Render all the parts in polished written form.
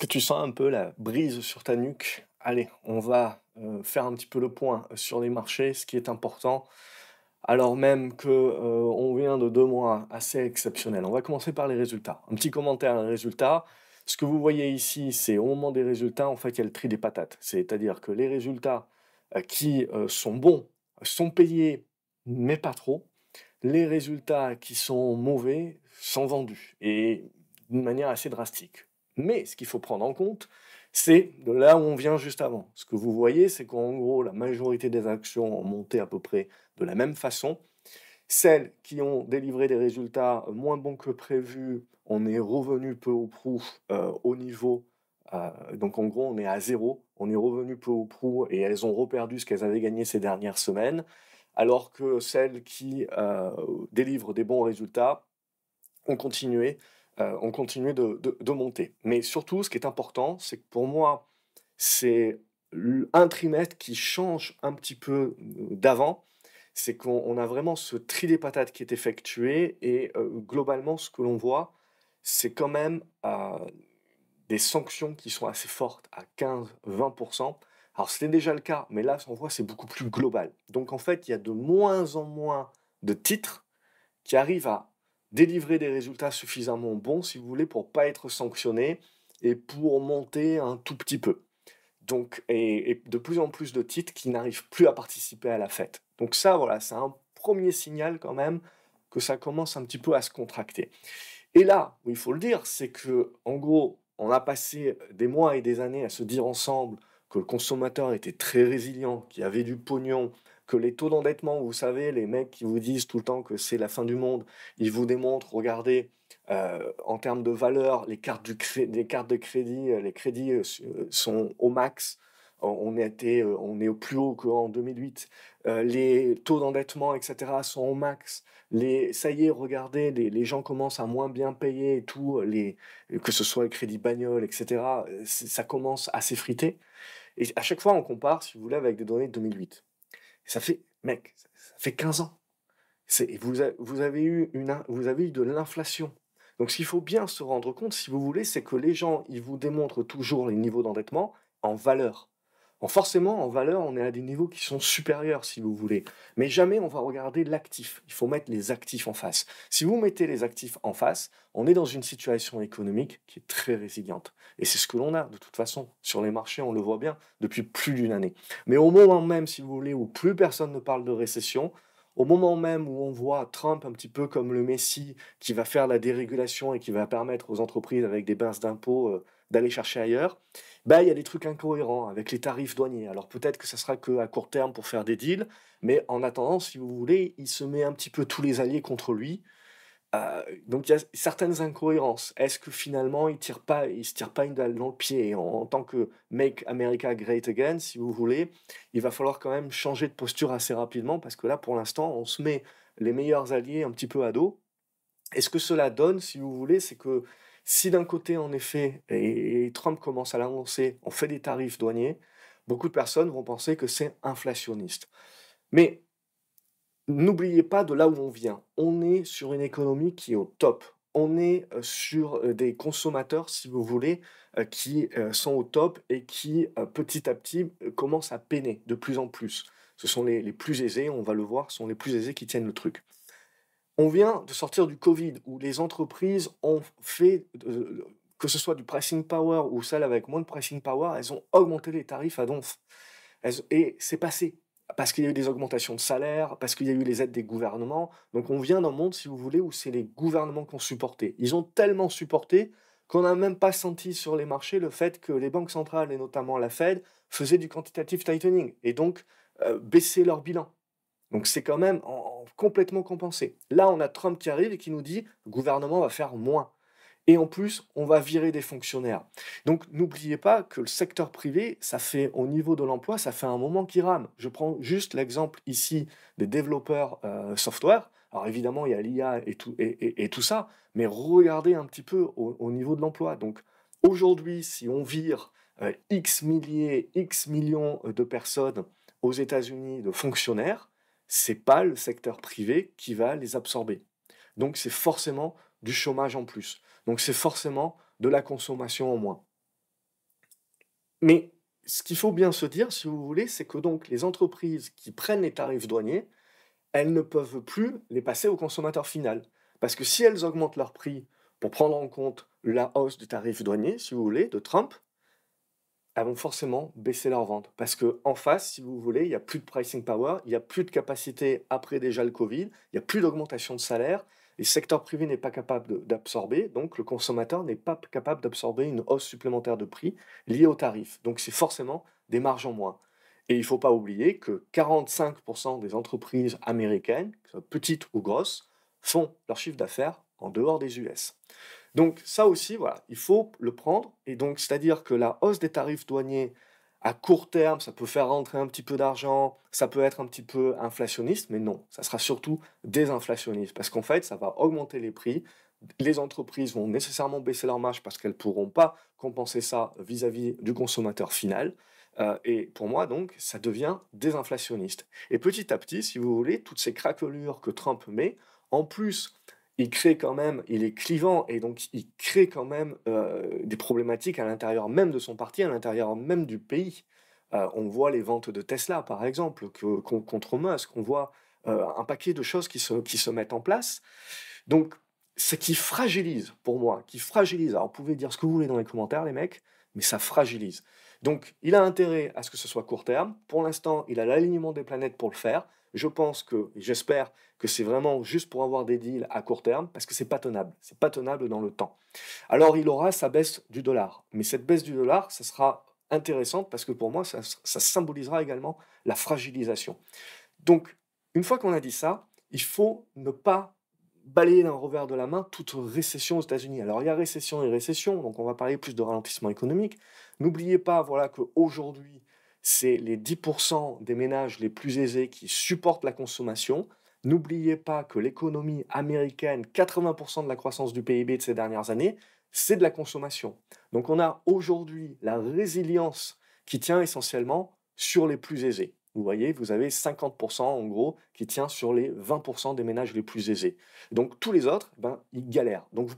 Que tu sens un peu la brise sur ta nuque? Allez, on va, faire un petit peu le point sur les marchés, ce qui est important, alors même que, on vient de 2 mois assez exceptionnels. On va commencer par les résultats. Un petit commentaire, les résultats. Ce que vous voyez ici, c'est au moment des résultats, en fait, il y a le tri des patates. C'est-à-dire que les résultats, qui, sont bons, sont payés, mais pas trop. Les résultats qui sont mauvais sont vendus et d'une manière assez drastique. Mais ce qu'il faut prendre en compte, c'est de là où on vient juste avant. Ce que vous voyez, c'est qu'en gros, la majorité des actions ont monté à peu près de la même façon. Celles qui ont délivré des résultats moins bons que prévus, on est revenu peu ou prou au niveau, donc en gros, on est à zéro. On est revenu peu ou prou et elles ont reperdu ce qu'elles avaient gagné ces dernières semaines. Alors que celles qui, délivrent des bons résultats ont continué de monter. Mais surtout, ce qui est important, c'est que pour moi, c'est un trimestre qui change un petit peu, d'avant. C'est qu'on a vraiment ce tri des patates qui est effectué et globalement, ce que l'on voit, c'est quand même, des sanctions qui sont assez fortes à 15-20. Alors c'était déjà le cas, mais là, on voit, c'est beaucoup plus global. Donc en fait, il y a de moins en moins de titres qui arrivent à délivrer des résultats suffisamment bons, si vous voulez, pour pas être sanctionnés et pour monter un tout petit peu. Donc et de plus en plus de titres qui n'arrivent plus à participer à la fête. Donc ça, voilà, c'est un premier signal quand même que ça commence un petit peu à se contracter. Et là, où il faut le dire, c'est que en gros, on a passé des mois et des années à se dire ensemble que le consommateur était très résilient, qu'il y avait du pognon, que les taux d'endettement, vous savez, les mecs qui vous disent tout le temps que c'est la fin du monde, ils vous démontrent, regardez, en termes de valeur, les cartes de crédit, les crédits, sont au max. On est au plus haut qu'en 2008. Les taux d'endettement et cetera sont au max. Ça y est, regardez, les gens commencent à moins bien payer et tout, que ce soit le crédit bagnole, et cetera, ça commence à s'effriter et à chaque fois, on compare, si vous voulez, avec des données de 2008. Ça fait mec, ça fait 15 ans. Vous avez eu de l'inflation. Donc ce qu'il faut bien se rendre compte, si vous voulez, c'est que les gens, ils vous démontrent toujours les niveaux d'endettement en valeur. Bon, forcément, en valeur, on est à des niveaux qui sont supérieurs, si vous voulez. Mais jamais on va regarder l'actif. Il faut mettre les actifs en face. Si vous mettez les actifs en face, on est dans une situation économique qui est très résiliente. Et c'est ce que l'on a, de toute façon. Sur les marchés, on le voit bien depuis plus d'une année. Mais au moment même, si vous voulez, où plus personne ne parle de récession, au moment même où on voit Trump un petit peu comme le messie qui va faire la dérégulation et qui va permettre aux entreprises avec des baisses d'impôts, d'aller chercher ailleurs, bah, il y a des trucs incohérents avec les tarifs douaniers. Alors peut-être que ça sera qu'à court terme pour faire des deals, mais en attendant, si vous voulez, il se met un petit peu tous les alliés contre lui. Donc il y a certaines incohérences. Est-ce que finalement il se tire pas une balle dans le pied? Et en tant que Make America Great Again, si vous voulez, il va falloir quand même changer de posture assez rapidement parce que là, pour l'instant, on se met les meilleurs alliés un petit peu à dos. Et ce que cela donne, si vous voulez, c'est que si d'un côté, en effet, et Trump commence à l'annoncer, on fait des tarifs douaniers, beaucoup de personnes vont penser que c'est inflationniste. Mais n'oubliez pas de là où on vient. On est sur une économie qui est au top. On est, sur, des consommateurs, si vous voulez, qui, sont au top et qui, petit à petit, commencent à peiner de plus en plus. Ce sont les plus aisés, on va le voir, sont les plus aisés qui tiennent le truc. On vient de sortir du Covid où les entreprises ont fait, que ce soit du pricing power ou celles avec moins de pricing power, elles ont augmenté les tarifs à donf. Et c'est passé. Parce qu'il y a eu des augmentations de salaire, parce qu'il y a eu les aides des gouvernements. Donc on vient d'un monde, si vous voulez, où c'est les gouvernements qui ont supporté. Ils ont tellement supporté qu'on n'a même pas senti sur les marchés le fait que les banques centrales, et notamment la Fed, faisaient du quantitative tightening et donc baissaient leur bilan. Donc c'est quand même complètement compensé. Là, on a Trump qui arrive et qui nous dit: «Le gouvernement va faire moins». Et en plus, on va virer des fonctionnaires. Donc n'oubliez pas que le secteur privé, ça fait au niveau de l'emploi, ça fait un moment qu'il rame. Je prends juste l'exemple ici des développeurs, software. Alors évidemment, il y a l'IA et tout ça, mais regardez un petit peu au niveau de l'emploi. Donc aujourd'hui, si on vire, X milliers, X millions, de personnes aux États-Unis, de fonctionnaires, c'est pas le secteur privé qui va les absorber. Donc c'est forcément du chômage en plus. Donc c'est forcément de la consommation en moins. Mais ce qu'il faut bien se dire, si vous voulez, c'est que donc les entreprises qui prennent les tarifs douaniers, elles ne peuvent plus les passer au consommateur final. Parce que si elles augmentent leur prix pour prendre en compte la hausse du tarif douanier, si vous voulez, de Trump, elles vont forcément baisser leurs ventes. Parce que en face, si vous voulez, il n'y a plus de pricing power, il n'y a plus de capacité après déjà le Covid, il n'y a plus d'augmentation de salaire, le secteur privé n'est pas capable d'absorber, donc le consommateur n'est pas capable d'absorber une hausse supplémentaire de prix liée au tarif. Donc c'est forcément des marges en moins. Et il ne faut pas oublier que 45% des entreprises américaines, que ce soit petites ou grosses, font leur chiffre d'affaires en dehors des US. Donc ça aussi, voilà, il faut le prendre. Et donc, c'est-à-dire que la hausse des tarifs douaniers à court terme, ça peut faire rentrer un petit peu d'argent, ça peut être un petit peu inflationniste, mais non, ça sera surtout désinflationniste, parce qu'en fait, ça va augmenter les prix. Les entreprises vont nécessairement baisser leur marge parce qu'elles ne pourront pas compenser ça vis-à-vis du consommateur final. Et pour moi, donc, ça devient désinflationniste. Et petit à petit, si vous voulez, toutes ces craquelures que Trump met, en plus il crée quand même, il est clivant et donc il crée quand même des problématiques à l'intérieur même de son parti, à l'intérieur même du pays. On voit les ventes de Tesla, par exemple, contre Musk. On voit un paquet de choses qui se mettent en place. Donc, ce qui fragilise, pour moi, qui fragilise. Alors, vous pouvez dire ce que vous voulez dans les commentaires, les mecs, mais ça fragilise. Donc, il a intérêt à ce que ce soit court terme. Pour l'instant, il a l'alignement des planètes pour le faire. Je pense que, et j'espère que c'est vraiment juste pour avoir des deals à court terme, parce que c'est pas tenable. C'est pas tenable dans le temps. Alors, il aura sa baisse du dollar. Mais cette baisse du dollar, ça sera intéressante parce que pour moi, ça symbolisera également la fragilisation. Donc, une fois qu'on a dit ça, il faut ne pas balayer d'un revers de la main toute récession aux États-Unis. Alors, il y a récession et récession, donc on va parler plus de ralentissement économique. N'oubliez pas, voilà, qu'aujourd'hui, c'est les 10% des ménages les plus aisés qui supportent la consommation. N'oubliez pas que l'économie américaine, 80% de la croissance du PIB de ces dernières années, c'est de la consommation. Donc on a aujourd'hui la résilience qui tient essentiellement sur les plus aisés. Vous voyez, vous avez 50% en gros qui tient sur les 20% des ménages les plus aisés. Donc tous les autres, ben, ils galèrent. Donc vous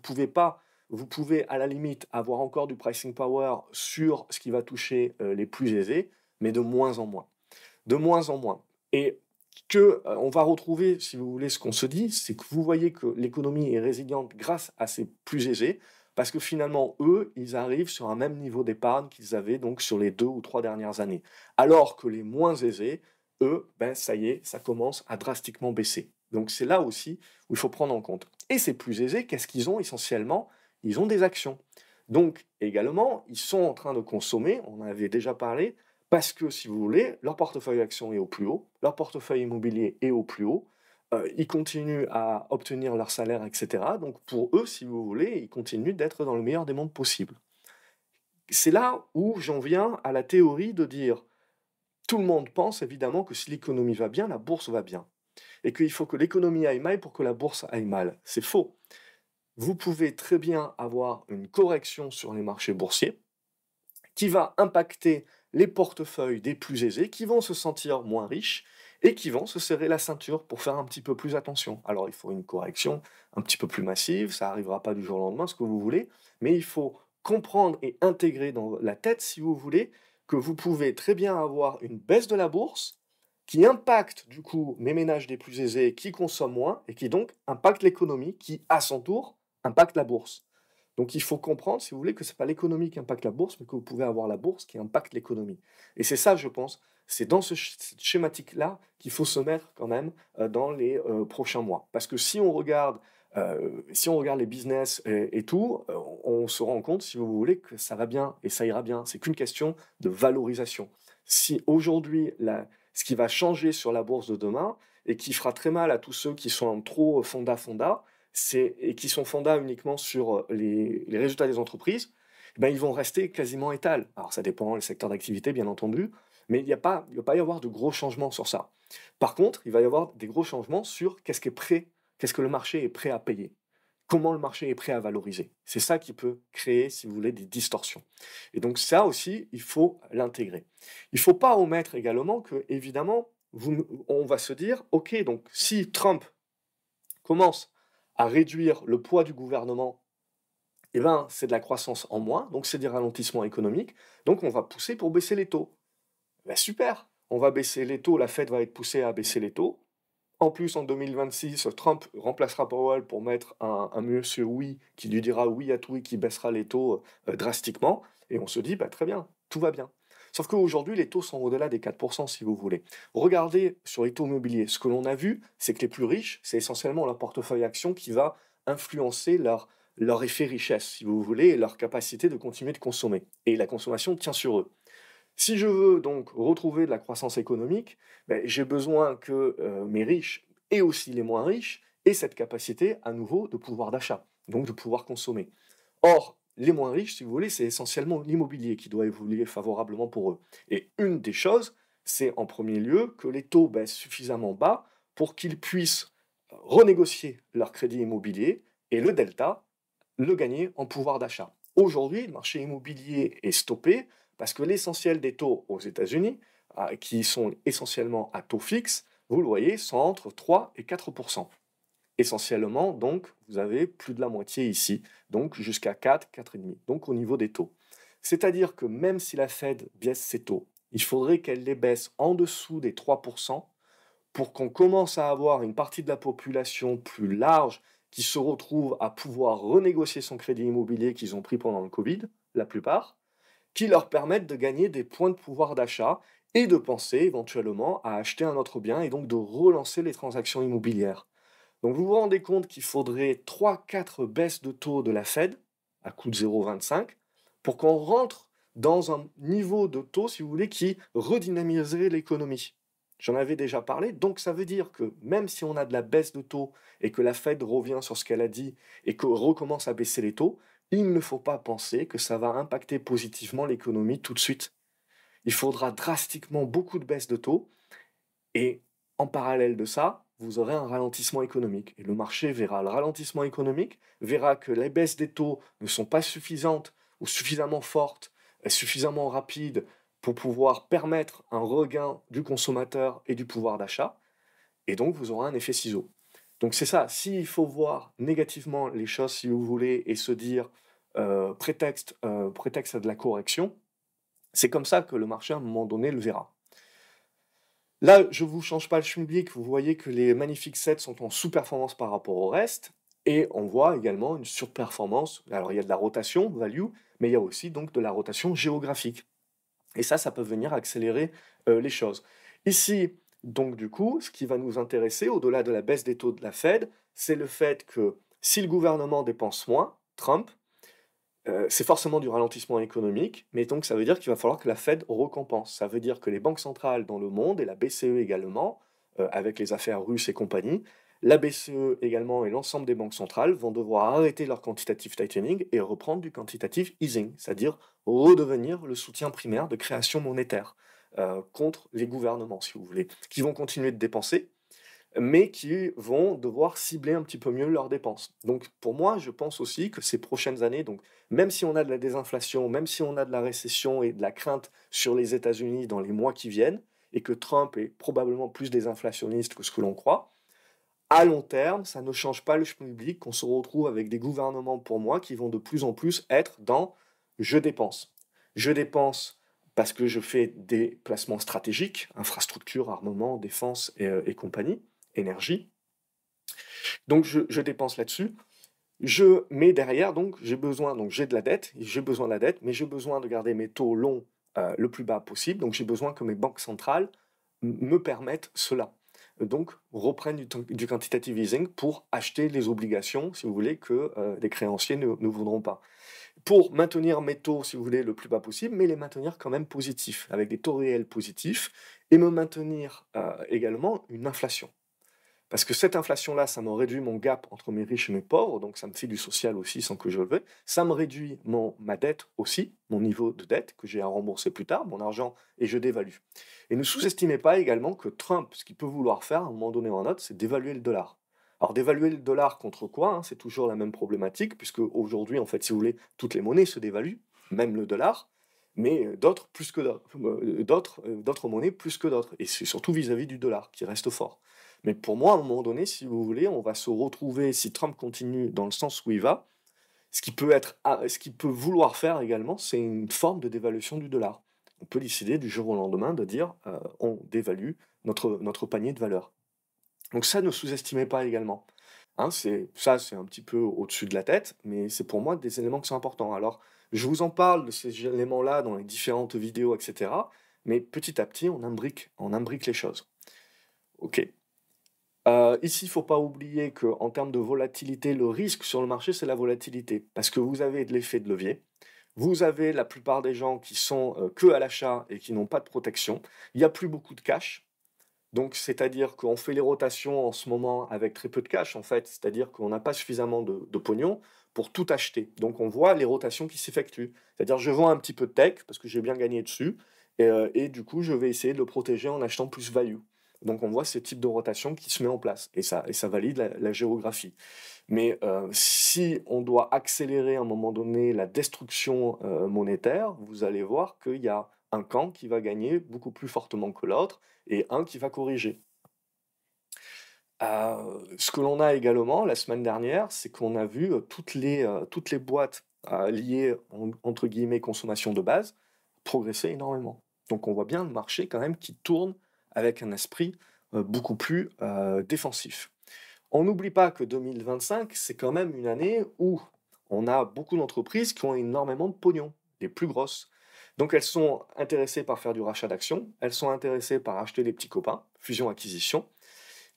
pouvez à la limite avoir encore du pricing power sur ce qui va toucher les plus aisés, mais de moins en moins. De moins en moins. Et on va retrouver, si vous voulez, ce qu'on se dit, c'est que vous voyez que l'économie est résiliente grâce à ces plus aisés, parce que finalement, eux, ils arrivent sur un même niveau d'épargne qu'ils avaient donc sur les 2 ou 3 dernières années. Alors que les moins aisés, eux, ben ça y est, ça commence à drastiquement baisser. Donc c'est là aussi où il faut prendre en compte. Et ces plus aisés, qu'est-ce qu'ils ont essentiellement? Ils ont des actions. Donc également, ils sont en train de consommer, on en avait déjà parlé, parce que si vous voulez, leur portefeuille action est au plus haut, leur portefeuille immobilier est au plus haut, ils continuent à obtenir leur salaire, etc. Donc pour eux, si vous voulez, ils continuent d'être dans le meilleur des mondes possible. C'est là où j'en viens à la théorie de dire, tout le monde pense évidemment que si l'économie va bien, la bourse va bien. Et qu'il faut que l'économie aille mal pour que la bourse aille mal. C'est faux. Vous pouvez très bien avoir une correction sur les marchés boursiers qui va impacter les portefeuilles des plus aisés, qui vont se sentir moins riches et qui vont se serrer la ceinture pour faire un petit peu plus attention. Alors il faut une correction un petit peu plus massive, ça n'arrivera pas du jour au lendemain, ce que vous voulez, mais il faut comprendre et intégrer dans la tête, si vous voulez, que vous pouvez très bien avoir une baisse de la bourse qui impacte du coup les ménages des plus aisés qui consomment moins et qui donc impacte l'économie qui, à son tour, impacte la bourse. Donc il faut comprendre, si vous voulez, que ce n'est pas l'économie qui impacte la bourse, mais que vous pouvez avoir la bourse qui impacte l'économie. Et c'est ça, je pense, c'est dans cette schématique-là qu'il faut se mettre quand même dans les prochains mois. Parce que si on regarde les business et tout, on se rend compte, si vous voulez, que ça va bien et ça ira bien. C'est qu'une question de valorisation. Si aujourd'hui, ce qui va changer sur la bourse de demain et qui fera très mal à tous ceux qui sont en trop fonda-fonda, et qui sont fondés uniquement sur les résultats des entreprises, ben, ils vont rester quasiment étals. Alors ça dépend des secteurs d'activité, bien entendu, mais il ne va pas y avoir de gros changements sur ça. Par contre, il va y avoir des gros changements sur qu'est-ce que le marché est prêt à payer, comment le marché est prêt à valoriser. C'est ça qui peut créer, si vous voulez, des distorsions. Et donc ça aussi, il faut l'intégrer. Il ne faut pas omettre également que, évidemment, on va se dire, ok, donc si Trump commence à réduire le poids du gouvernement eh ben, c'est de la croissance en moins, donc c'est des ralentissements économiques, donc on va pousser pour baisser les taux. Ben super, on va baisser les taux, la Fed va être poussée à baisser les taux. En plus, en 2026, Trump remplacera Powell pour mettre un monsieur oui qui lui dira oui à tout et qui baissera les taux drastiquement. Et on se dit, bah, très bien, tout va bien. Sauf qu'aujourd'hui, les taux sont au-delà des 4%, si vous voulez. Regardez sur les taux immobiliers. Ce que l'on a vu, c'est que les plus riches, c'est essentiellement leur portefeuille action qui va influencer leur effet richesse, si vous voulez, et leur capacité de continuer de consommer. Et la consommation tient sur eux. Si je veux donc retrouver de la croissance économique, beh, j'ai besoin que mes riches et aussi les moins riches aient cette capacité à nouveau de pouvoir d'achat, donc de pouvoir consommer. Or, les moins riches, si vous voulez, c'est essentiellement l'immobilier qui doit évoluer favorablement pour eux. Et une des choses, c'est en premier lieu que les taux baissent suffisamment bas pour qu'ils puissent renégocier leur crédit immobilier et le delta, le gagner en pouvoir d'achat. Aujourd'hui, le marché immobilier est stoppé parce que l'essentiel des taux aux États-Unis, qui sont essentiellement à taux fixe, vous le voyez, sont entre 3 et 4%. Essentiellement, donc, vous avez plus de la moitié ici, donc jusqu'à 4, 4,5, donc au niveau des taux. C'est-à-dire que même si la Fed baisse ses taux, il faudrait qu'elle les baisse en dessous des 3% pour qu'on commence à avoir une partie de la population plus large qui se retrouve à pouvoir renégocier son crédit immobilier qu'ils ont pris pendant le Covid, la plupart, qui leur permettent de gagner des points de pouvoir d'achat et de penser éventuellement à acheter un autre bien et donc de relancer les transactions immobilières. Donc vous vous rendez compte qu'il faudrait 3-4 baisses de taux de la Fed à coût de 0,25 pour qu'on rentre dans un niveau de taux, si vous voulez, qui redynamiserait l'économie. J'en avais déjà parlé, donc ça veut dire que même si on a de la baisse de taux et que la Fed revient sur ce qu'elle a dit et que recommence à baisser les taux, il ne faut pas penser que ça va impacter positivement l'économie tout de suite. Il faudra drastiquement beaucoup de baisses de taux et en parallèle de ça, vous aurez un ralentissement économique. Et le marché verra le ralentissement économique, verra que les baisses des taux ne sont pas suffisantes ou suffisamment fortes, suffisamment rapides pour pouvoir permettre un regain du consommateur et du pouvoir d'achat. Et donc, vous aurez un effet ciseau. Donc c'est ça, s'il faut voir négativement les choses, si vous voulez, et se dire prétexte à de la correction, c'est comme ça que le marché, à un moment donné, le verra. Là, je ne vous change pas le schmilblick, vous voyez que les magnifiques 7 sont en sous-performance par rapport au reste, et on voit également une surperformance. Alors il y a de la rotation, value, mais il y a aussi donc de la rotation géographique. Et ça peut venir accélérer les choses. Ici, donc du coup, ce qui va nous intéresser, au-delà de la baisse des taux de la Fed, c'est le fait que si le gouvernement dépense moins, Trump, c'est forcément du ralentissement économique, mais donc ça veut dire qu'il va falloir que la Fed récompense. Ça veut dire que les banques centrales dans le monde, et la BCE également, avec les affaires russes et compagnie, la BCE également et l'ensemble des banques centrales vont devoir arrêter leur quantitative tightening et reprendre du quantitative easing, c'est-à-dire redevenir le soutien primaire de création monétaire contre les gouvernements, si vous voulez, qui vont continuer de dépenser, mais qui vont devoir cibler un petit peu mieux leurs dépenses. Donc pour moi, je pense aussi que ces prochaines années, donc même si on a de la désinflation, même si on a de la récession et de la crainte sur les États-Unis dans les mois qui viennent, et que Trump est probablement plus désinflationniste que ce que l'on croit, à long terme, ça ne change pas le public qu'on se retrouve avec des gouvernements, pour moi, qui vont de plus en plus être dans je dépense. Je dépense parce que je fais des placements stratégiques, infrastructure, armement, défense et compagnie, énergie. Donc je dépense là-dessus. Je mets derrière, donc j'ai besoin, donc j'ai de la dette, j'ai besoin de la dette, mais j'ai besoin de garder mes taux longs le plus bas possible. Donc j'ai besoin que mes banques centrales me permettent cela. Donc reprennent du quantitative easing pour acheter les obligations, si vous voulez, que les créanciers ne voudront pas. Pour maintenir mes taux, si vous voulez, le plus bas possible, mais les maintenir quand même positifs, avec des taux réels positifs, et me maintenir également une inflation. Parce que cette inflation-là, ça me réduit mon gap entre mes riches et mes pauvres, donc ça me fait du social aussi sans que je le veuille. Ça me réduit ma dette aussi, mon niveau de dette que j'ai à rembourser plus tard, mon argent, et je dévalue. Et ne sous-estimez pas également que Trump, ce qu'il peut vouloir faire à un moment donné en note, c'est d'évaluer le dollar. Alors d'évaluer le dollar contre quoi, hein, c'est toujours la même problématique, puisque aujourd'hui, en fait, si vous voulez, toutes les monnaies se dévaluent, même le dollar, mais d'autres plus que d'autres monnaies plus que d'autres, et c'est surtout vis-à-vis du dollar qui reste fort. Mais pour moi, à un moment donné, si vous voulez, on va se retrouver, si Trump continue dans le sens où il va, Ce qui peut vouloir faire également, c'est une forme de dévaluation du dollar. On peut décider du jour au lendemain de dire, on dévalue notre panier de valeurs. Donc ça, ne sous-estimez pas également. Hein, c'est un petit peu au-dessus de la tête, mais c'est pour moi des éléments qui sont importants. Alors, je vous en parle de ces éléments-là dans les différentes vidéos, etc. Mais petit à petit, on imbrique les choses. Ok. Ici, il ne faut pas oublier qu'en termes de volatilité, le risque sur le marché, c'est la volatilité. Parce que vous avez de l'effet de levier. Vous avez la plupart des gens qui sont que à l'achat et qui n'ont pas de protection. Il n'y a plus beaucoup de cash. Donc, c'est-à-dire qu'on fait les rotations en ce moment avec très peu de cash, en fait. C'est-à-dire qu'on n'a pas suffisamment de pognon pour tout acheter. Donc, on voit les rotations qui s'effectuent. C'est-à-dire, je vends un petit peu de tech parce que j'ai bien gagné dessus. Et du coup, je vais essayer de le protéger en achetant plus value. Donc, on voit ce type de rotation qui se met en place. Et ça valide la géographie. Mais si on doit accélérer à un moment donné la destruction monétaire, vous allez voir qu'il y a un camp qui va gagner beaucoup plus fortement que l'autre et un qui va corriger. Ce que l'on a également la semaine dernière, c'est qu'on a vu toutes les boîtes liées entre guillemets consommation de base progresser énormément. Donc on voit bien le marché quand même qui tourne avec un esprit beaucoup plus défensif. On n'oublie pas que 2025, c'est quand même une année où on a beaucoup d'entreprises qui ont énormément de pognon, les plus grosses. Donc elles sont intéressées par faire du rachat d'actions, elles sont intéressées par acheter les petits copains, fusion-acquisition.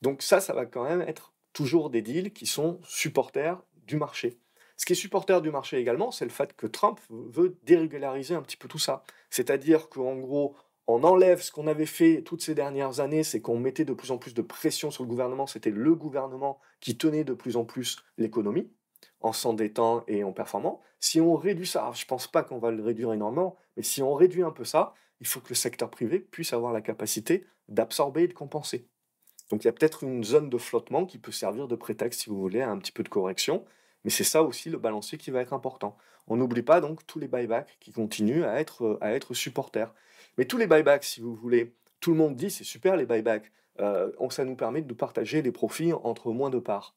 Donc ça va quand même être toujours des deals qui sont supporters du marché. Ce qui est supporter du marché également, c'est le fait que Trump veut dérégulariser un petit peu tout ça. C'est-à-dire qu'en gros, on enlève ce qu'on avait fait toutes ces dernières années, c'est qu'on mettait de plus en plus de pression sur le gouvernement. C'était le gouvernement qui tenait de plus en plus l'économie, en s'endettant et en performant. Si on réduit ça, alors je ne pense pas qu'on va le réduire énormément, mais si on réduit un peu ça, il faut que le secteur privé puisse avoir la capacité d'absorber et de compenser. Donc il y a peut-être une zone de flottement qui peut servir de prétexte, si vous voulez, à un petit peu de correction. Mais c'est ça aussi le balancier qui va être important. On n'oublie pas donc tous les buybacks qui continuent à être supporters. Mais tous les buybacks, si vous voulez, tout le monde dit c'est super les buybacks, ça nous permet de partager les profits entre moins de parts.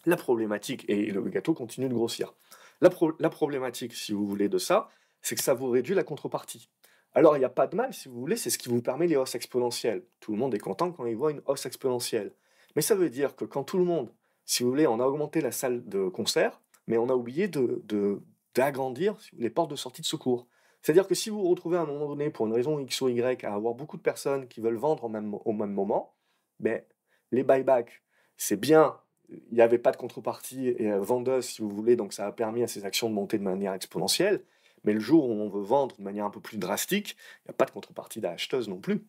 La problématique, et le gâteau continue de grossir, la problématique, si vous voulez, de ça, c'est que ça vous réduit la contrepartie. Alors, il n'y a pas de mal, si vous voulez, c'est ce qui vous permet les hausses exponentielles. Tout le monde est content quand il voit une hausse exponentielle. Mais ça veut dire que quand tout le monde, si vous voulez, on a augmenté la salle de concert, mais on a oublié d'agrandir les portes de sortie de secours. C'est-à-dire que si vous vous retrouvez à un moment donné, pour une raison X ou Y, à avoir beaucoup de personnes qui veulent vendre au même moment, ben, les buybacks, c'est bien, il n'y avait pas de contrepartie vendeuse, si vous voulez, donc ça a permis à ces actions de monter de manière exponentielle. Mais le jour où on veut vendre de manière un peu plus drastique, il n'y a pas de contrepartie d'acheteuse non plus.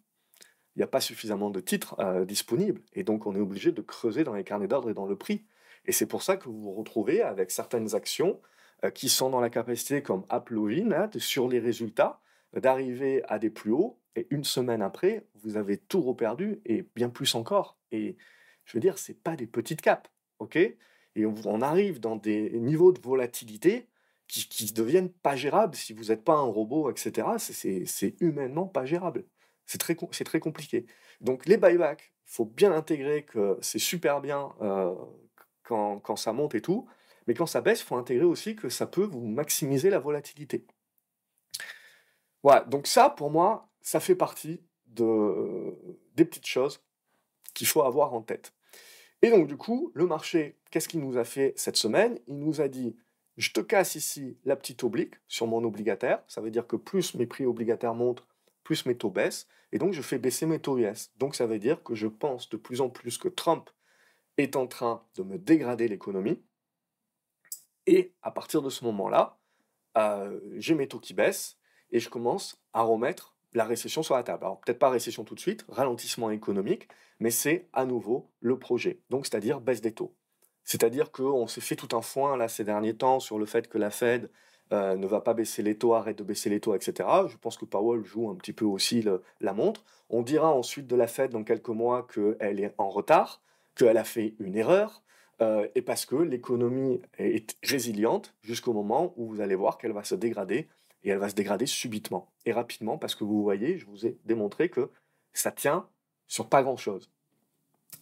Il n'y a pas suffisamment de titres disponibles. Et donc, on est obligé de creuser dans les carnets d'ordre et dans le prix. Et c'est pour ça que vous vous retrouvez avec certaines actions qui sont dans la capacité, comme Applovin, là, sur les résultats, d'arriver à des plus hauts. Et une semaine après, vous avez tout reperdu et bien plus encore. Et je veux dire, c'est pas des petites capes. OK? Et on arrive dans des niveaux de volatilité qui deviennent pas gérables si vous n'êtes pas un robot, etc. C'est humainement pas gérable. C'est très compliqué. Donc les buybacks, il faut bien intégrer que c'est super bien quand ça monte et tout, mais quand ça baisse, il faut intégrer aussi que ça peut vous maximiser la volatilité. Voilà, donc ça, pour moi, ça fait partie des petites choses qu'il faut avoir en tête. Et donc, du coup, le marché, qu'est-ce qu'il nous a fait cette semaine? Il nous a dit, je te casse ici la petite oblique sur mon obligataire. Ça veut dire que plus mes prix obligataires montent, plus mes taux baissent. Et donc, je fais baisser mes taux US. Donc, ça veut dire que je pense de plus en plus que Trump est en train de me dégrader l'économie. Et à partir de ce moment-là, j'ai mes taux qui baissent et je commence à remettre la récession sur la table. Alors peut-être pas récession tout de suite, ralentissement économique, mais c'est à nouveau le projet. Donc c'est-à-dire baisse des taux. C'est-à-dire qu'on s'est fait tout un foin là ces derniers temps sur le fait que la Fed ne va pas baisser les taux, arrête de baisser les taux, etc. Je pense que Powell joue un petit peu aussi la montre. On dira ensuite de la Fed dans quelques mois qu'elle est en retard, qu'elle a fait une erreur, et parce que l'économie est résiliente jusqu'au moment où vous allez voir qu'elle va se dégrader, et elle va se dégrader subitement et rapidement, parce que vous voyez, je vous ai démontré que ça tient sur pas grand-chose.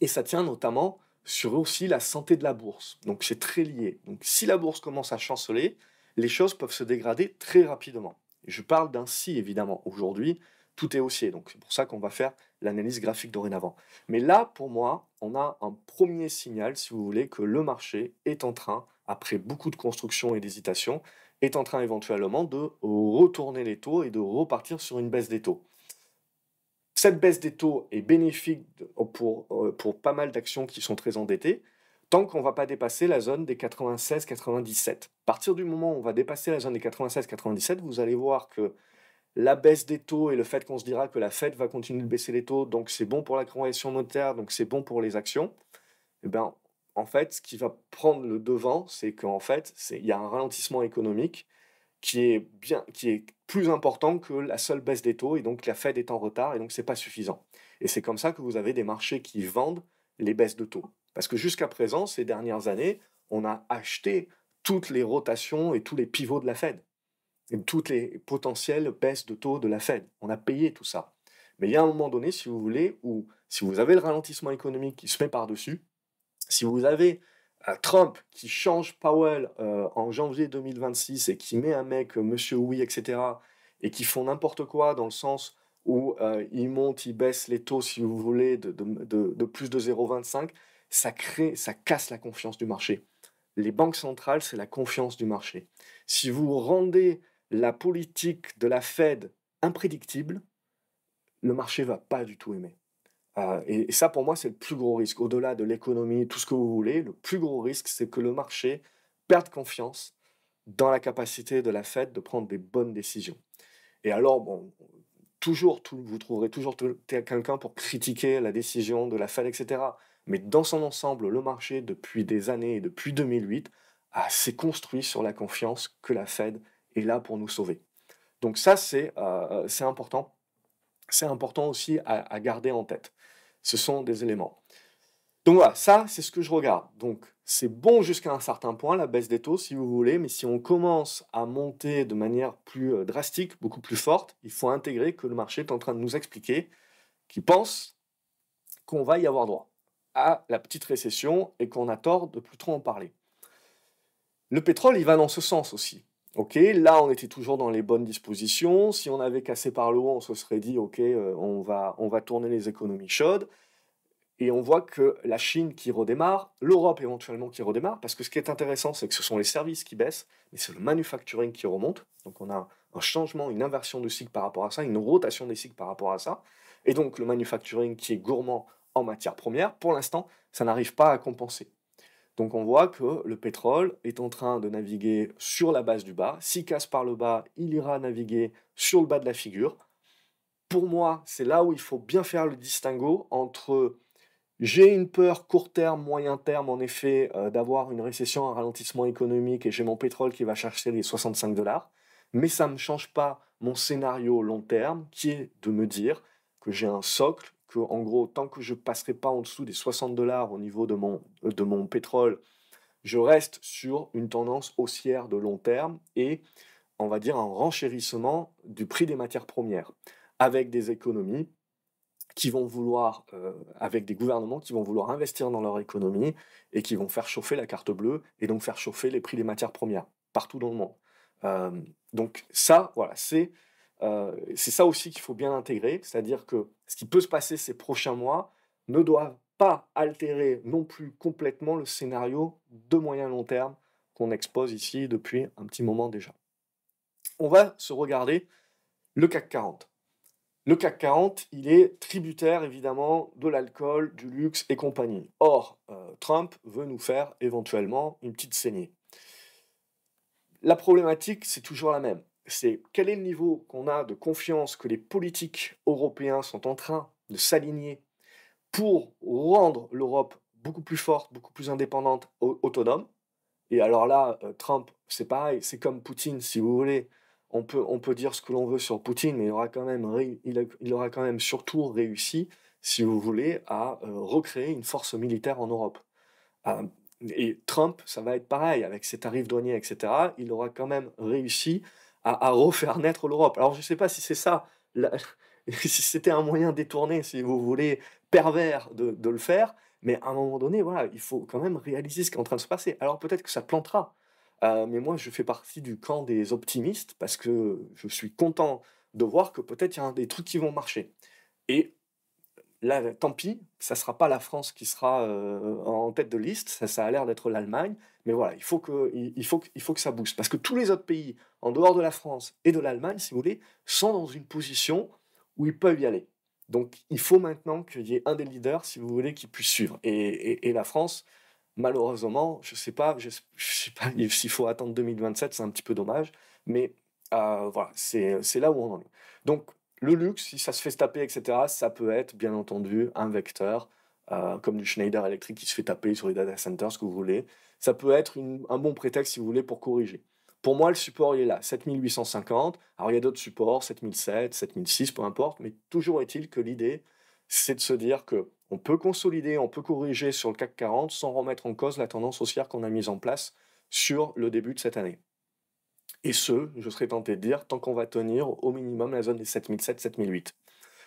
Et ça tient notamment sur aussi la santé de la bourse. Donc c'est très lié. Donc si la bourse commence à chanceler, les choses peuvent se dégrader très rapidement. Je parle d'un si, évidemment. Aujourd'hui, tout est haussier. Donc c'est pour ça qu'on va faire l'analyse graphique dorénavant. Mais là, pour moi, on a un premier signal, si vous voulez, que le marché est en train, après beaucoup de construction et d'hésitation, est en train éventuellement de retourner les taux et de repartir sur une baisse des taux. Cette baisse des taux est bénéfique pour pas mal d'actions qui sont très endettées, tant qu'on ne va pas dépasser la zone des 96-97. À partir du moment où on va dépasser la zone des 96-97, vous allez voir que la baisse des taux et le fait qu'on se dira que la Fed va continuer de baisser les taux, donc c'est bon pour la conversion monétaire, donc c'est bon pour les actions, eh bien, en fait, ce qui va prendre le devant, c'est qu'en fait, il y a un ralentissement économique qui est plus important que la seule baisse des taux, et donc la Fed est en retard, et donc c'est pas suffisant. Et c'est comme ça que vous avez des marchés qui vendent les baisses de taux. Parce que jusqu'à présent, ces dernières années, on a acheté toutes les rotations et tous les pivots de la Fed, et toutes les potentielles baisses de taux de la Fed. On a payé tout ça. Mais il y a un moment donné, si vous voulez, où si vous avez le ralentissement économique qui se met par-dessus, si vous avez Trump qui change Powell en janvier 2026 et qui met un mec, Monsieur Oui, etc., et qui font n'importe quoi dans le sens où ils montent, ils baissent les taux, si vous voulez, de plus de 0,25, ça casse la confiance du marché. Les banques centrales, c'est la confiance du marché. Si vous rendez la politique de la Fed imprédictible, le marché va pas du tout aimer. Et ça, pour moi, c'est le plus gros risque. Au-delà de l'économie, tout ce que vous voulez, le plus gros risque, c'est que le marché perde confiance dans la capacité de la Fed de prendre des bonnes décisions. Et alors, bon, vous trouverez toujours quelqu'un pour critiquer la décision de la Fed, etc. Mais dans son ensemble, le marché, depuis des années et depuis 2008, s'est construit sur la confiance que la Fed est là pour nous sauver. Donc ça, c'est important. C'est important aussi à garder en tête. Ce sont des éléments. Donc voilà, ça, c'est ce que je regarde. Donc, c'est bon jusqu'à un certain point, la baisse des taux, si vous voulez, mais si on commence à monter de manière plus drastique, beaucoup plus forte, il faut intégrer que le marché est en train de nous expliquer qu'il pense qu'on va y avoir droit à la petite récession et qu'on a tort de plus trop en parler. Le pétrole, il va dans ce sens aussi. Ok, là, on était toujours dans les bonnes dispositions. Si on avait cassé par le haut, on se serait dit, ok, on va tourner les économies chaudes. Et on voit que la Chine qui redémarre, l'Europe éventuellement qui redémarre, parce que ce qui est intéressant, c'est que ce sont les services qui baissent, mais c'est le manufacturing qui remonte. Donc on a un changement, une inversion de cycle par rapport à ça, une rotation des cycles par rapport à ça. Et donc le manufacturing qui est gourmand en matières premières, pour l'instant, ça n'arrive pas à compenser. Donc on voit que le pétrole est en train de naviguer sur la base du bas. S'il casse par le bas, il ira naviguer sur le bas de la figure. Pour moi, c'est là où il faut bien faire le distinguo entre j'ai une peur court terme, moyen terme, en effet, d'avoir une récession, un ralentissement économique, et j'ai mon pétrole qui va chercher les 65 $, mais ça ne me change pas mon scénario long terme, qui est de me dire que j'ai un socle, que en gros, tant que je ne passerai pas en dessous des 60 $ au niveau de mon pétrole, je reste sur une tendance haussière de long terme et, on va dire, un renchérissement du prix des matières premières, avec des économies qui vont vouloir, avec des gouvernements qui vont vouloir investir dans leur économie et qui vont faire chauffer la carte bleue et donc faire chauffer les prix des matières premières partout dans le monde. Donc ça, voilà, c'est ça aussi qu'il faut bien intégrer, c'est-à-dire que ce qui peut se passer ces prochains mois ne doit pas altérer non plus complètement le scénario de moyen long terme qu'on expose ici depuis un petit moment déjà. On va se regarder le CAC 40. Le CAC 40, il est tributaire évidemment de l'alcool, du luxe et compagnie. Or, Trump veut nous faire éventuellement une petite saignée. La problématique, c'est toujours la même. C'est quel est le niveau qu'on a de confiance que les politiques européens sont en train de s'aligner pour rendre l'Europe beaucoup plus forte, beaucoup plus indépendante, autonome. Et alors là, Trump, c'est pareil, c'est comme Poutine, si vous voulez. On peut dire ce que l'on veut sur Poutine, mais il aura quand même surtout réussi, si vous voulez, à recréer une force militaire en Europe. Euh, et Trump, ça va être pareil, avec ses tarifs douaniers, etc. Il aura quand même réussi à refaire naître l'Europe. Alors je ne sais pas si c'est ça, si c'était un moyen détourné, si vous voulez, pervers de le faire, Mais à un moment donné, voilà, il faut quand même réaliser ce qui est en train de se passer. Alors peut-être que ça plantera, mais moi je fais partie du camp des optimistes parce que je suis content de voir que peut-être il y a des trucs qui vont marcher. Et là, tant pis, ça sera pas la France qui sera, en tête de liste, ça a l'air d'être l'Allemagne, mais voilà, il faut que ça bouge. Parce que tous les autres pays, en dehors de la France et de l'Allemagne, si vous voulez, sont dans une position où ils peuvent y aller. Donc il faut maintenant qu'il y ait un des leaders, si vous voulez, qui puisse suivre et la France, malheureusement, je sais pas s'il faut attendre 2027, c'est un petit peu dommage, mais voilà, c'est là où on en est. Donc le luxe, si ça se fait se taper et cetera, ça peut être, bien entendu, un vecteur, comme du Schneider Electric qui se fait taper sur les data centers, ce que vous voulez. Ça peut être un bon prétexte, si vous voulez, pour corriger. Pour moi, le support, il est là, 7 850. Alors, il y a d'autres supports, 7 007, 7 006, peu importe, mais toujours est-il que l'idée, c'est de se dire que on peut consolider, on peut corriger sur le CAC 40 sans remettre en cause la tendance haussière qu'on a mise en place sur le début de cette année. Et ce, je serais tenté de dire, tant qu'on va tenir au minimum la zone des 7 007, 7 008.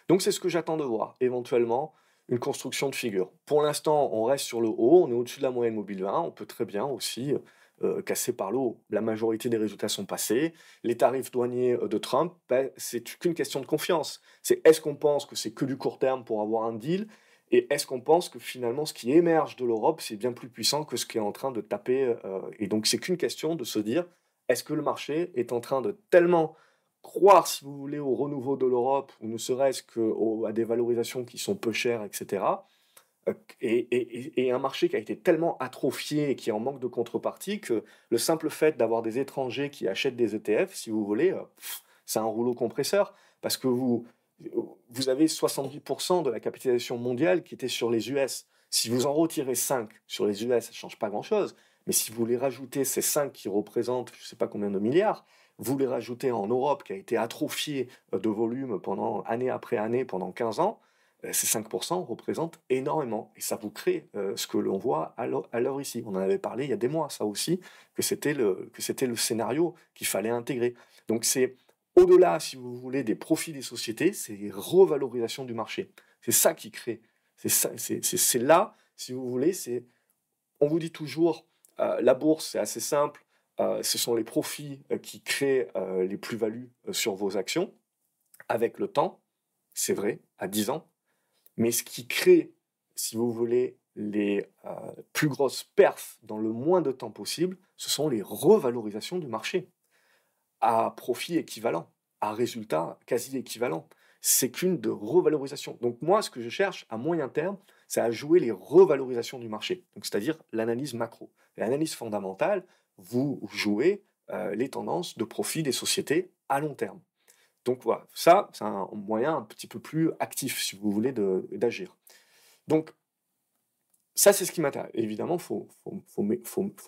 Donc c'est ce que j'attends de voir, éventuellement une construction de figure. Pour l'instant, on reste sur le haut, on est au-dessus de la moyenne mobile 20, on peut très bien aussi casser par le haut. La majorité des résultats sont passés, les tarifs douaniers de Trump, ben, c'est qu'une question de confiance. C'est est-ce qu'on pense que c'est que du court terme pour avoir un deal, et est-ce qu'on pense que finalement ce qui émerge de l'Europe, c'est bien plus puissant que ce qui est en train de taper, et donc c'est qu'une question de se dire, est-ce que le marché est en train de tellement croire, si vous voulez, au renouveau de l'Europe, ou ne serait-ce qu'à des valorisations qui sont peu chères, etc. Et un marché qui a été tellement atrophié et qui est en manque de contrepartie que le simple fait d'avoir des étrangers qui achètent des ETF, si vous voulez, c'est un rouleau compresseur, parce que vous avez 70% de la capitalisation mondiale qui était sur les US. Si vous en retirez 5 sur les US, ça ne change pas grand-chose. Mais si vous les rajoutez, ces 5 qui représentent je ne sais pas combien de milliards, vous les rajoutez en Europe qui a été atrophiée de volume pendant année après année, pendant 15 ans, ces 5% représentent énormément. Et ça vous crée ce que l'on voit à l'heure ici. On en avait parlé il y a des mois, ça aussi, que c'était le scénario qu'il fallait intégrer. Donc c'est au-delà, si vous voulez, des profits des sociétés, c'est les revalorisations du marché. C'est ça qui crée. C'est là, si vous voulez, on vous dit toujours, la bourse, c'est assez simple, ce sont les profits qui créent les plus-values sur vos actions avec le temps, c'est vrai, à 10 ans, mais ce qui crée, si vous voulez, les plus grosses perfs dans le moins de temps possible, ce sont les revalorisations du marché à profit équivalent, à résultat quasi équivalent. C'est qu'une de revalorisation. Donc moi, ce que je cherche à moyen terme, c'est à jouer les revalorisations du marché, donc c'est-à-dire l'analyse macro. L'analyse fondamentale, vous jouez les tendances de profit des sociétés à long terme. Donc voilà, ça, c'est un moyen un petit peu plus actif, si vous voulez, d'agir. Donc ça, c'est ce qui m'intéresse. Évidemment, faut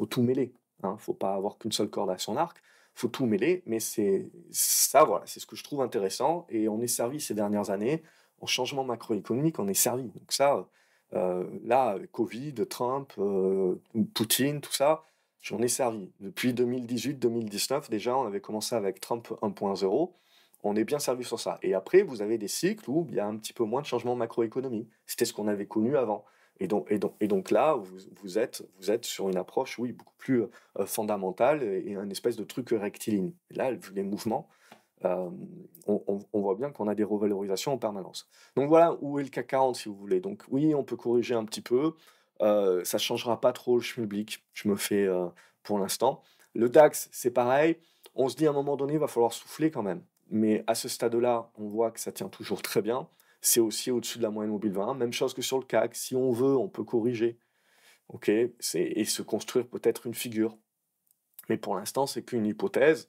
tout mêler. Hein. Faut pas avoir qu'une seule corde à son arc. Faut tout mêler, mais c'est ça, voilà, c'est ce que je trouve intéressant. Et on est servi ces dernières années, en changement macroéconomique, on est servi. Donc ça, là, avec Covid, Trump, Poutine, tout ça, j'en ai servi. Depuis 2018-2019, déjà, on avait commencé avec Trump 1.0. On est bien servi sur ça. Et après, vous avez des cycles où il y a un petit peu moins de changement macroéconomique. C'était ce qu'on avait connu avant. Et donc là, vous êtes sur une approche, oui, beaucoup plus fondamentale et un espèce de truc rectiligne. Et là, vu les mouvements, euh, on voit bien qu'on a des revalorisations en permanence. Donc voilà où est le CAC 40, si vous voulez. Donc oui, on peut corriger un petit peu. Ça ne changera pas trop le schmilblick, je me fais pour l'instant. Le DAX, c'est pareil. On se dit à un moment donné, il va falloir souffler quand même. Mais à ce stade-là, on voit que ça tient toujours très bien. C'est aussi au-dessus de la moyenne mobile 20. Même chose que sur le CAC. Si on veut, on peut corriger. Ok, et se construire peut-être une figure. Mais pour l'instant, c'est qu'une hypothèse.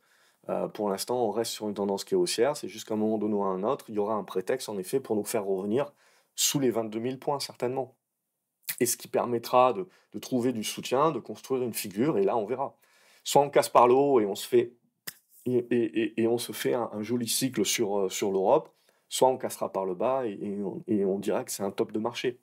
Pour l'instant, on reste sur une tendance qui est haussière. C'est juste qu'à un moment donné ou à un autre, il y aura un prétexte, en effet, pour nous faire revenir sous les 22 000 points, certainement. Et ce qui permettra de trouver du soutien, de construire une figure, et là, on verra. Soit on casse par le haut et on se fait et on se fait un joli cycle sur l'Europe, soit on cassera par le bas et on dira que c'est un top de marché.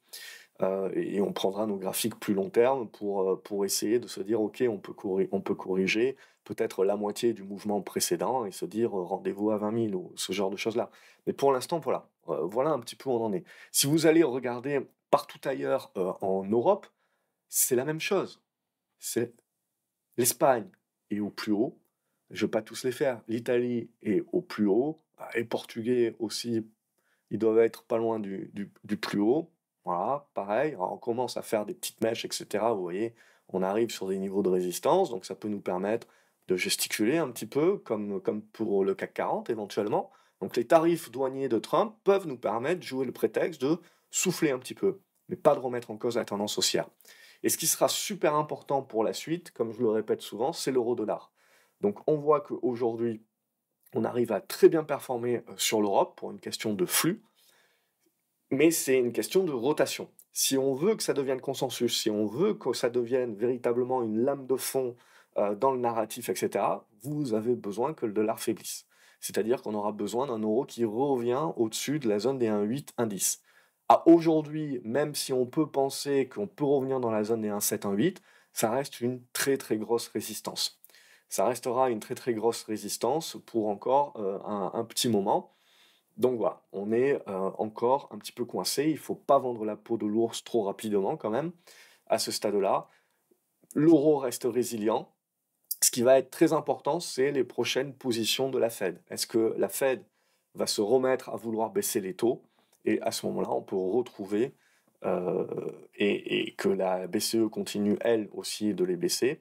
Et on prendra nos graphiques plus long terme pour essayer de se dire, ok, on peut corriger peut-être la moitié du mouvement précédent et se dire rendez-vous à 20 000 ou ce genre de choses-là. Mais pour l'instant, voilà. Voilà un petit peu où on en est. Si vous allez regarder partout ailleurs en Europe, c'est la même chose. C'est l'Espagne est au plus haut, je ne vais pas tous les faire. L'Italie est au plus haut, les Portugais aussi, ils doivent être pas loin du plus haut. Voilà, pareil, alors on commence à faire des petites mèches, etc. Vous voyez, on arrive sur des niveaux de résistance, donc ça peut nous permettre de gesticuler un petit peu, comme pour le CAC 40 éventuellement. Donc les tarifs douaniers de Trump peuvent nous permettre de jouer le prétexte de souffler un petit peu, mais pas de remettre en cause la tendance haussière. Et ce qui sera super important pour la suite, comme je le répète souvent, c'est l'euro-dollar. Donc on voit qu'aujourd'hui, on arrive à très bien performer sur l'Europe pour une question de flux, mais c'est une question de rotation. Si on veut que ça devienne consensus, si on veut que ça devienne véritablement une lame de fond dans le narratif, etc., vous avez besoin que le dollar faiblisse. C'est-à-dire qu'on aura besoin d'un euro qui revient au-dessus de la zone des 1,8, 1,10. À aujourd'hui, même si on peut penser qu'on peut revenir dans la zone des 1,7, 1,8, ça reste une très très grosse résistance. Ça restera une très très grosse résistance pour encore un petit moment. Donc voilà, on est encore un petit peu coincé. Il ne faut pas vendre la peau de l'ours trop rapidement quand même à ce stade-là. L'euro reste résilient. Ce qui va être très important, c'est les prochaines positions de la Fed. Est-ce que la Fed va se remettre à vouloir baisser les taux? Et à ce moment-là, on peut retrouver, et que la BCE continue, elle aussi, de les baisser,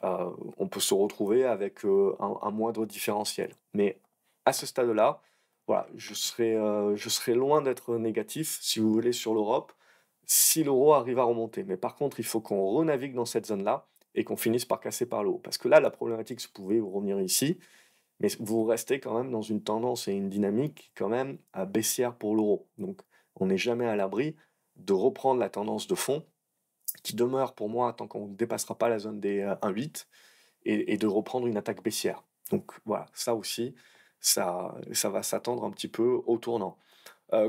on peut se retrouver avec un moindre différentiel. Mais à ce stade-là, voilà, je serais loin d'être négatif, si vous voulez, sur l'Europe, si l'euro arrive à remonter. Mais par contre, il faut qu'on renavigue dans cette zone-là et qu'on finisse par casser par le haut. Parce que là, la problématique, c'est que vous pouvez revenir ici, mais vous restez quand même dans une tendance et une dynamique quand même à baissière pour l'euro. Donc, on n'est jamais à l'abri de reprendre la tendance de fond qui demeure pour moi tant qu'on ne dépassera pas la zone des 1,8 et de reprendre une attaque baissière. Donc voilà, ça aussi, ça va s'attendre un petit peu au tournant.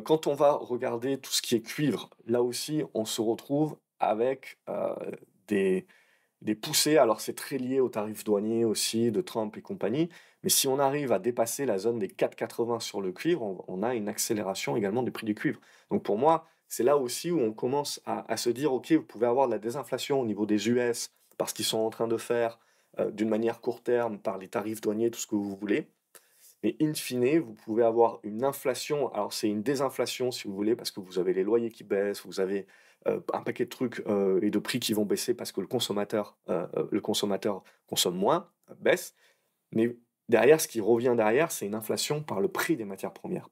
Quand on va regarder tout ce qui est cuivre, là aussi, on se retrouve avec des, des poussées. Alors c'est très lié aux tarifs douaniers aussi de Trump et compagnie, mais si on arrive à dépasser la zone des 4,80 sur le cuivre, on a une accélération également du prix du cuivre. Donc pour moi, c'est là aussi où on commence à se dire, ok, vous pouvez avoir de la désinflation au niveau des US, parce qu'ils sont en train de faire d'une manière court terme par les tarifs douaniers, tout ce que vous voulez. Mais in fine, vous pouvez avoir une inflation, alors c'est une désinflation si vous voulez, parce que vous avez les loyers qui baissent, vous avez un paquet de trucs et de prix qui vont baisser parce que le consommateur consomme moins, baisse. Mais derrière, ce qui revient derrière, c'est une inflation par le prix des matières premières.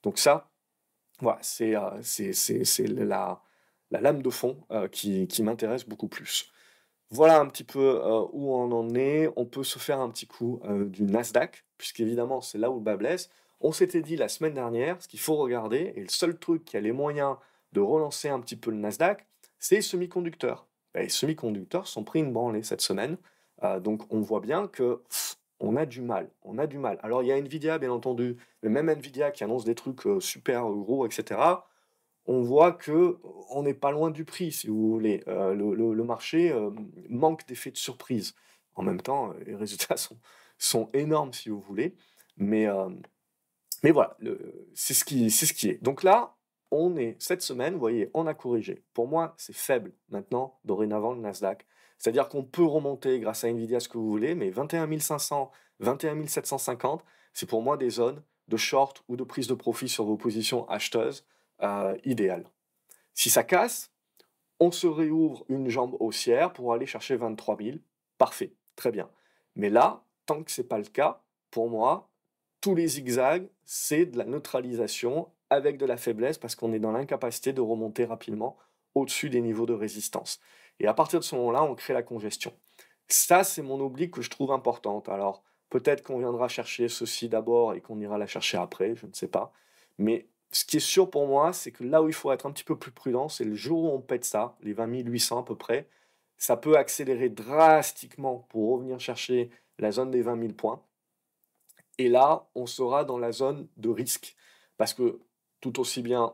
Donc ça, voilà, c'est la lame de fond qui m'intéresse beaucoup plus. Voilà un petit peu où on en est. On peut se faire un petit coup du Nasdaq, puisqu'évidemment, c'est là où le bas blesse. On s'était dit la semaine dernière, ce qu'il faut regarder, et le seul truc qui a les moyens de relancer un petit peu le Nasdaq, c'est les semi-conducteurs. Ben, les semi-conducteurs sont pris une branlée cette semaine. Donc on voit bien que on a du mal. On a du mal. Alors il y a Nvidia, bien entendu, mais même Nvidia qui annonce des trucs super gros, etc. On voit que on n'est pas loin du prix, si vous voulez. Le marché manque d'effet de surprise. En même temps, les résultats sont énormes, si vous voulez. Mais, euh, mais voilà, c'est ce qui est. Donc là, on est, cette semaine, vous voyez, on a corrigé. Pour moi, c'est faible maintenant, dorénavant, le Nasdaq. C'est-à-dire qu'on peut remonter grâce à Nvidia ce que vous voulez, mais 21 500, 21 750, c'est pour moi des zones de short ou de prise de profit sur vos positions acheteuses idéales. Si ça casse, on se réouvre une jambe haussière pour aller chercher 23 000. Parfait, très bien. Mais là, tant que ce n'est pas le cas, pour moi, tous les zigzags, c'est de la neutralisation avec de la faiblesse parce qu'on est dans l'incapacité de remonter rapidement au-dessus des niveaux de résistance. Et à partir de ce moment-là, on crée la congestion. Ça, c'est mon oblique que je trouve importante. Alors, peut-être qu'on viendra chercher ceci d'abord et qu'on ira la chercher après, je ne sais pas. Mais ce qui est sûr pour moi, c'est que là où il faut être un petit peu plus prudent, c'est le jour où on pète ça, les 20 800 à peu près, ça peut accélérer drastiquement pour revenir chercher la zone des 20 000 points. Et là, on sera dans la zone de risque. Parce que tout aussi bien,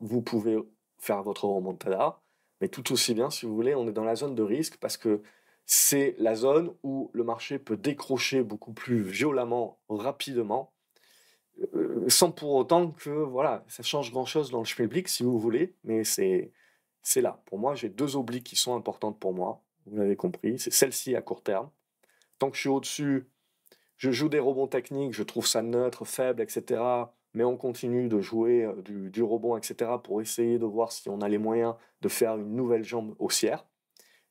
vous pouvez faire votre remontada, mais tout aussi bien, si vous voulez, on est dans la zone de risque parce que c'est la zone où le marché peut décrocher beaucoup plus violemment, rapidement, sans pour autant que, voilà, ça change grand-chose dans le schmilblick, si vous voulez, mais c'est là. Pour moi, j'ai 2 obliques qui sont importantes pour moi, vous l'avez compris, c'est celle-ci à court terme. Tant que je suis au-dessus, je joue des rebonds techniques, je trouve ça neutre, faible, et cetera, mais on continue de jouer, du rebond, et cetera, pour essayer de voir si on a les moyens de faire une nouvelle jambe haussière.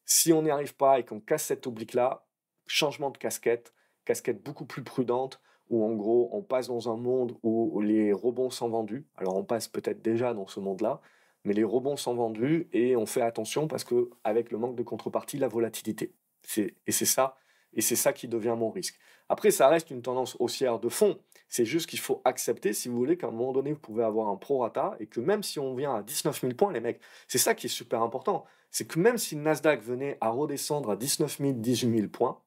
Si on n'y arrive pas et qu'on casse cette oblique-là, changement de casquette, casquette beaucoup plus prudente, où en gros, on passe dans un monde où les rebonds sont vendus. Alors on passe peut-être déjà dans ce monde-là, mais les rebonds sont vendus et on fait attention parce que avec le manque de contrepartie, la volatilité. C'est ça qui devient mon risque. Après, ça reste une tendance haussière de fond. C'est juste qu'il faut accepter, si vous voulez, qu'à un moment donné, vous pouvez avoir un prorata et que même si on vient à 19 000 points, les mecs, c'est ça qui est super important. C'est que même si le Nasdaq venait à redescendre à 19 000, 18 000 points,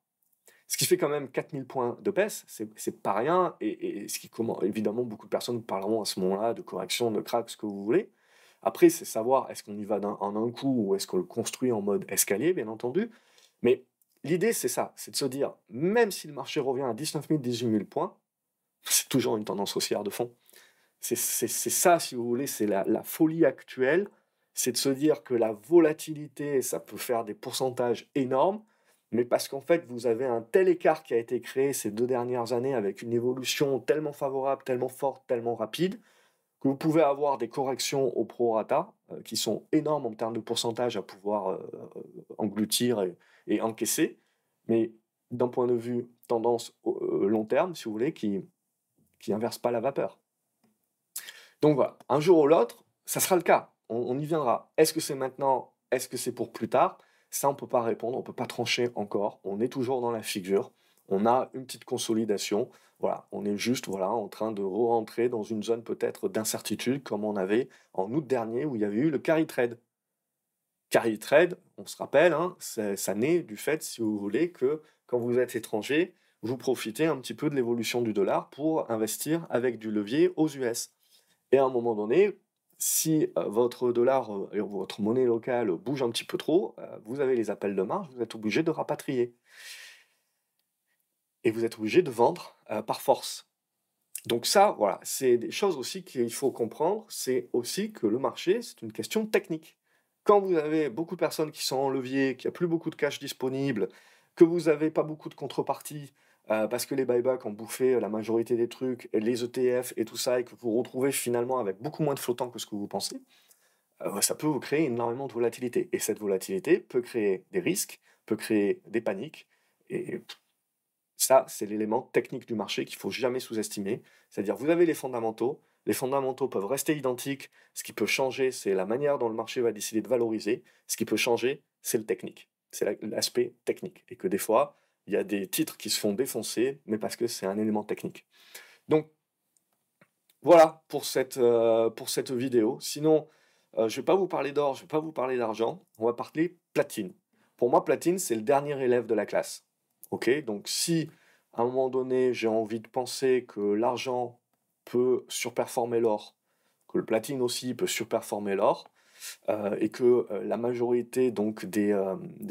ce qui fait quand même 4 000 points de baisse, c'est pas rien, et ce qui comment, évidemment, beaucoup de personnes parleront à ce moment-là de correction, de crack, ce que vous voulez. Après, c'est savoir est-ce qu'on y va en un coup ou est-ce qu'on le construit en mode escalier, bien entendu. Mais l'idée, c'est ça, c'est de se dire, même si le marché revient à 19 000, 18 000 points, c'est toujours une tendance haussière de fond. C'est ça, si vous voulez, c'est la folie actuelle, c'est de se dire que la volatilité, ça peut faire des pourcentages énormes, mais parce qu'en fait, vous avez un tel écart qui a été créé ces 2 dernières années avec une évolution tellement favorable, tellement forte, tellement rapide, que vous pouvez avoir des corrections au prorata, qui sont énormes en termes de pourcentage à pouvoir engloutir et encaisser, mais d'un point de vue tendance long terme, si vous voulez, qui inverse pas la vapeur. Donc voilà, un jour ou l'autre, ça sera le cas. On y viendra. Est-ce que c'est maintenant? Est-ce que c'est pour plus tard? Ça, on ne peut pas répondre, on ne peut pas trancher encore. On est toujours dans la figure. On a une petite consolidation. Voilà, on est juste voilà, en train de re-rentrer dans une zone peut-être d'incertitude comme on avait en août dernier où il y avait eu le carry trade. Carry trade, on se rappelle, hein, ça naît du fait, si vous voulez, que quand vous êtes étranger, vous profitez un petit peu de l'évolution du dollar pour investir avec du levier aux US. Et à un moment donné, si votre dollar et votre monnaie locale bouge un petit peu trop, vous avez les appels de marge, vous êtes obligé de rapatrier. Et vous êtes obligé de vendre par force. Donc ça, voilà, c'est des choses aussi qu'il faut comprendre. C'est aussi que le marché, c'est une question technique. Quand vous avez beaucoup de personnes qui sont en levier, qu'il n'y a plus beaucoup de cash disponible, que vous n'avez pas beaucoup de contrepartie, parce que les buybacks ont bouffé la majorité des trucs, et les ETF et tout ça, et que vous vous retrouvez finalement avec beaucoup moins de flottants que ce que vous pensez, ça peut vous créer énormément de volatilité. Et cette volatilité peut créer des risques, peut créer des paniques, et ça, c'est l'élément technique du marché qu'il faut jamais sous-estimer. C'est-à-dire, vous avez les fondamentaux peuvent rester identiques. Ce qui peut changer, c'est la manière dont le marché va décider de valoriser. Ce qui peut changer, c'est le technique. C'est l'aspect technique. Et que des fois, il y a des titres qui se font défoncer, mais parce que c'est un élément technique. Donc, voilà pour cette vidéo. Sinon, je ne vais pas vous parler d'or, je ne vais pas vous parler d'argent. On va parler platine. Pour moi, platine, c'est le dernier élève de la classe. Ok, donc si à un moment donné, j'ai envie de penser que l'argent peut surperformer l'or, que le platine aussi peut surperformer l'or, et que la majorité donc des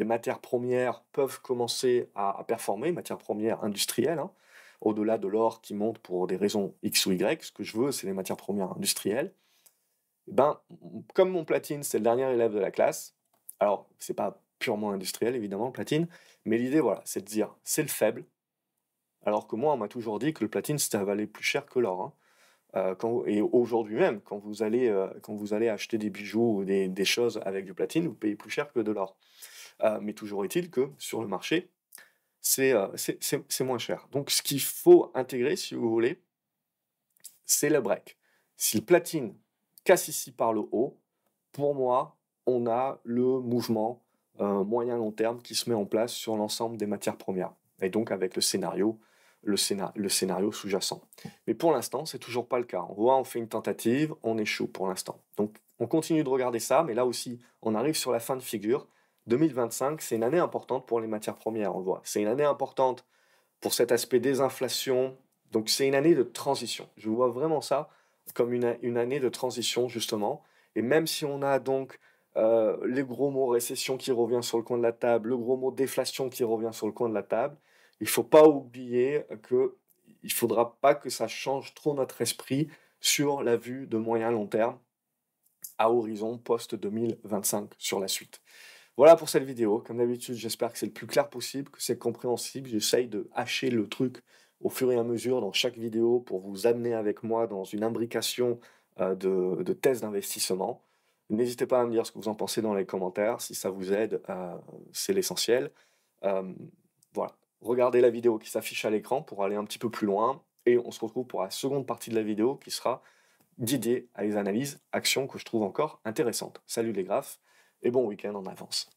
matières premières peuvent commencer à performer, matières premières industrielles, hein, au-delà de l'or qui monte pour des raisons X ou Y, ce que je veux, c'est les matières premières industrielles. Eh ben, comme mon platine, c'est le dernier élève de la classe, alors c'est pas purement industriel évidemment, le platine, mais l'idée, voilà, c'est de dire, c'est le faible, alors que moi, on m'a toujours dit que le platine, ça valait plus cher que l'or, hein. Et aujourd'hui même, quand vous allez acheter des bijoux ou des choses avec du platine, vous payez plus cher que de l'or. Mais toujours est-il que sur le marché, c'est moins cher. Donc ce qu'il faut intégrer, si vous voulez, c'est le break. Si le platine casse ici par le haut, pour moi, on a le mouvement moyen-long terme qui se met en place sur l'ensemble des matières premières. Et donc avec le scénario sous-jacent. Mais pour l'instant, c'est toujours pas le cas. On voit, on fait une tentative, on échoue pour l'instant. Donc on continue de regarder ça, mais là aussi, on arrive sur la fin de figure. 2025, c'est une année importante pour les matières premières, on le voit. C'est une année importante pour cet aspect désinflation. Donc c'est une année de transition. Je vois vraiment ça comme une année de transition, justement. Et même si on a donc les gros mots récession qui revient sur le coin de la table, le gros mot déflation qui revient sur le coin de la table, il ne faut pas oublier que il ne faudra pas que ça change trop notre esprit sur la vue de moyen long terme à horizon post-2025 sur la suite. Voilà pour cette vidéo. Comme d'habitude, j'espère que c'est le plus clair possible, que c'est compréhensible. J'essaye de hacher le truc au fur et à mesure dans chaque vidéo pour vous amener avec moi dans une imbrication de thèses d'investissement. N'hésitez pas à me dire ce que vous en pensez dans les commentaires. Si ça vous aide, c'est l'essentiel. Euh, voilà. Regardez la vidéo qui s'affiche à l'écran pour aller un petit peu plus loin. Et on se retrouve pour la seconde partie de la vidéo qui sera d'idées à les analyses, actions que je trouve encore intéressantes. Salut les graphes et bon week-end en avance.